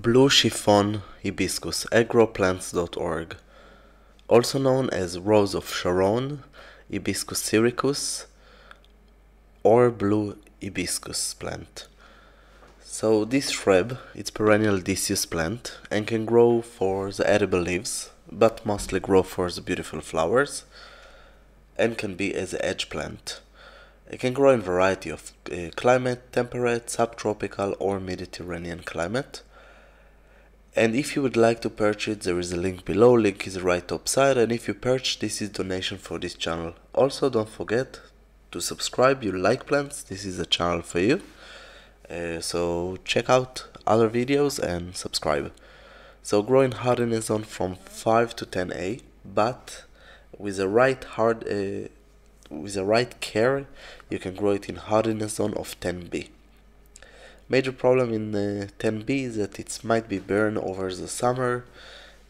Blue chiffon hibiscus, agroplants.org, also known as Rose of Sharon, Hibiscus syriacus, or blue hibiscus plant. So this shrub, it's perennial deciduous plant and can grow for the edible leaves, but mostly grow for the beautiful flowers, and can be as an edge plant. It can grow in variety of climate, temperate, subtropical or Mediterranean climate. And if you would like to purchase, there is a link below, link is right top side, and if you purchase, this is donation for this channel. Also don't forget to subscribe, you like plants, this is a channel for you. So check out other videos and subscribe. So grow in hardiness zone from 5 to 10A, but with the right care, you can grow it in hardiness zone of 10B. Major problem in 10B is that it might be burned over the summer.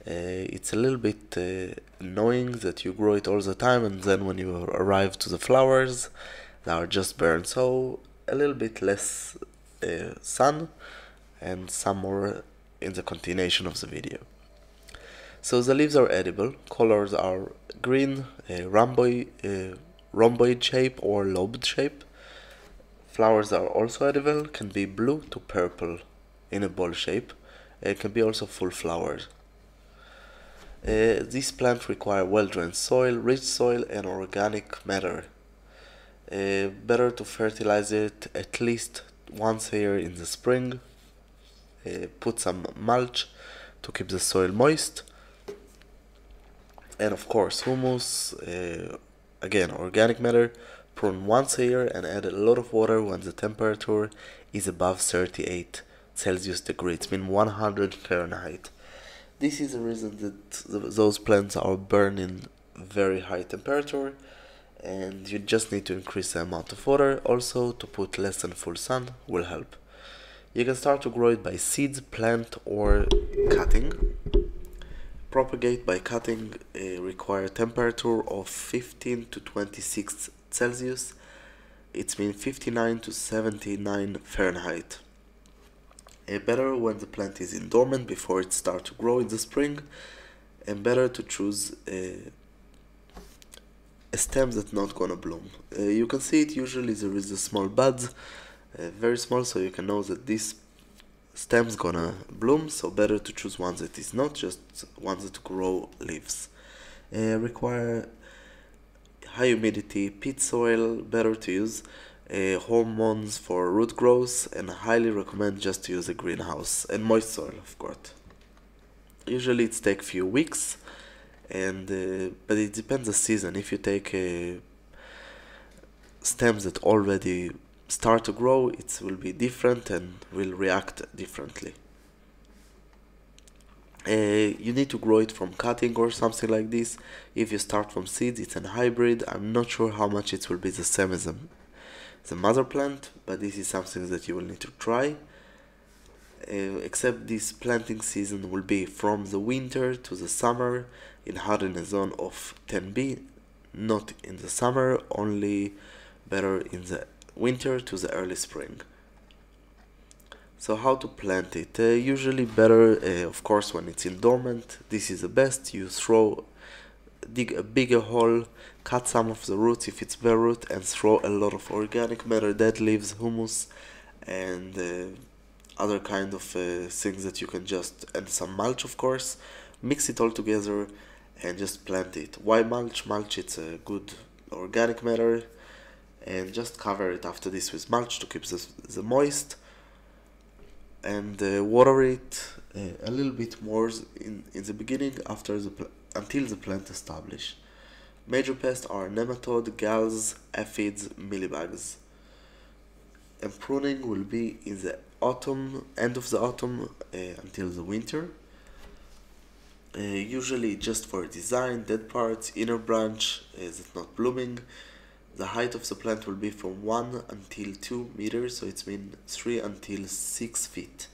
It's a little bit annoying that you grow it all the time and then when you arrive to the flowers, they are just burned. So a little bit less sun and some more in the continuation of the video. So the leaves are edible. Colors are green, rhomboid shape or lobed shape. Flowers are also edible, can be blue to purple in a ball shape. It can be also full flowers. This plant require well-drained soil, rich soil and organic matter. Better to fertilize it at least once a year in the spring. Put some mulch to keep the soil moist. And of course humus, again organic matter. Prune once a year and add a lot of water when the temperature is above 38 Celsius degrees, it means 100 Fahrenheit. This is the reason that those plants are burned in very high temperature, and you just need to increase the amount of water. Also to put less than full sun will help. You can start to grow it by seeds, plant or cutting. Propagate by cutting require temperature of 15 to 26 Celsius, it means 59 to 79 Fahrenheit. Better when the plant is in dormant before it starts to grow in the spring, and better to choose a stem that's not gonna bloom. You can see it usually there is a small buds, very small, so you can know that this stem's gonna bloom, so better to choose ones that is not, just ones that grow leaves. Require high humidity, peat soil, better to use hormones for root growth, and highly recommend just to use a greenhouse, and moist soil of course. Usually it takes few weeks, and but it depends the season. If you take stems that already start to grow, it will be different and will react differently. You need to grow it from cutting or something like this. If you start from seeds, it's a hybrid. I'm not sure how much it will be the same as the mother plant, but this is something that you will need to try. Except this planting season will be from the winter to the summer in hardiness zone of 10B, not in the summer, only better in the winter to the early spring. So how to plant it? Usually better, of course, when it's in dormant. This is the best. You dig a bigger hole, cut some of the roots if it's bare root, and throw a lot of organic matter, dead leaves, humus, and other kind of things that you can and some mulch of course. Mix it all together and just plant it. Why mulch? Mulch, it's a good organic matter, and just cover it after this with mulch to keep the moist. And water it a little bit more in the beginning until the plant established. Major pests are nematode, galls, aphids, mealybugs. And pruning will be in the autumn, end of the autumn until the winter. Usually just for design, dead parts, inner branch that's not blooming. The height of the plant will be from 1 until 2 meters, so it means 3 until 6 feet.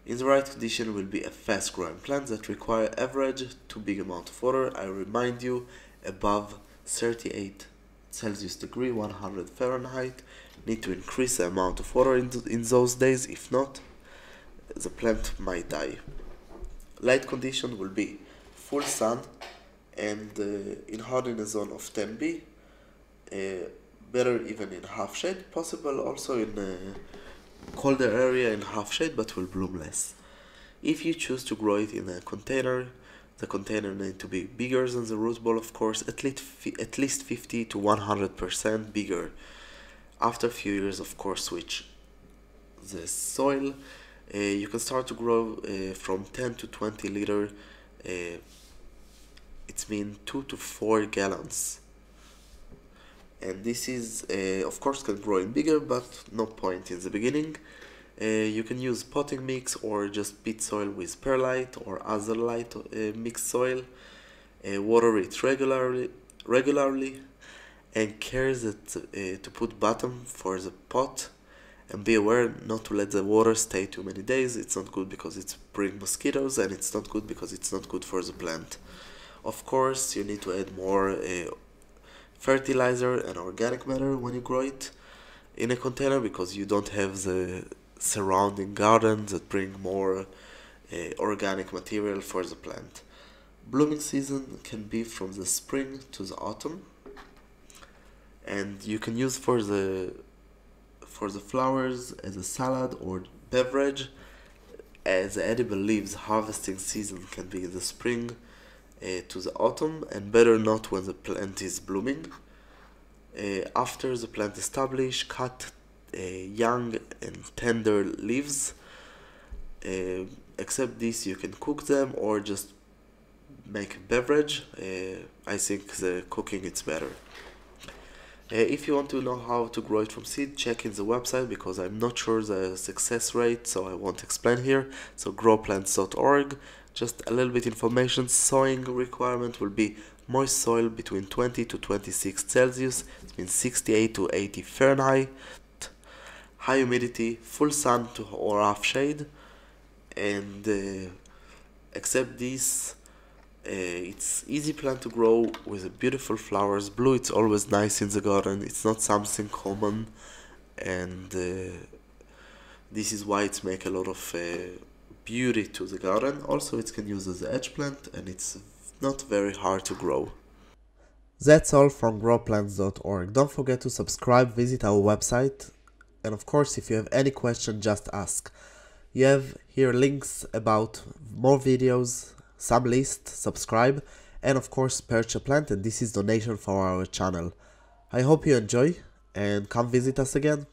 In the right condition will be a fast growing plant that require average to big amount of water. I remind you, above 38 Celsius degree, 100 Fahrenheit, need to increase the amount of water in those days. If not, the plant might die. Light condition will be full sun and in hardiness zone of 10B, better even in half shade, possible also in a colder area in half shade, but will bloom less. If you choose to grow it in a container, the container needs to be bigger than the root ball, of course, at least 50 to 100% bigger. After a few years, of course, switch the soil. You can start to grow from 10 to 20 liter. It's mean 2 to 4 gallons. And this is, of course, can grow in bigger, but no point in the beginning. You can use potting mix or just pit soil with perlite or azurite mixed soil. Water it regularly, and care that to put bottom for the pot, and be aware not to let the water stay too many days. It's not good because it's bring mosquitoes, and it's not good because it's not good for the plant. Of course, you need to add more fertilizer and organic matter when you grow it in a container, because you don't have the surrounding garden that bring more organic material for the plant. Blooming season can be from the spring to the autumn, and you can use for the flowers as a salad or beverage. As the edible leaves harvesting season can be in the spring to the autumn, and better not when the plant is blooming. After the plant established, cut young and tender leaves. Except this, you can cook them or just make a beverage. I think the cooking it's better. If you want to know how to grow it from seed, check in the website, because I'm not sure the success rate, so I won't explain here. So growplants.org. Just a little bit information. Sowing requirement will be moist soil between 20 to 26 Celsius. It means 68 to 80 Fahrenheit. High humidity, full sun to or half shade, and except this, it's easy plant to grow with beautiful flowers. Blue, it's always nice in the garden. It's not something common, and this is why it's make a lot of beauty to the garden. Also, it can use as an edge plant, and it's not very hard to grow. That's all from growplants.org. Don't forget to subscribe, visit our website, and of course, if you have any question, just ask. You have here links about more videos, some list, subscribe, and of course purchase a plant, and this is donation for our channel. I hope you enjoy and come visit us again.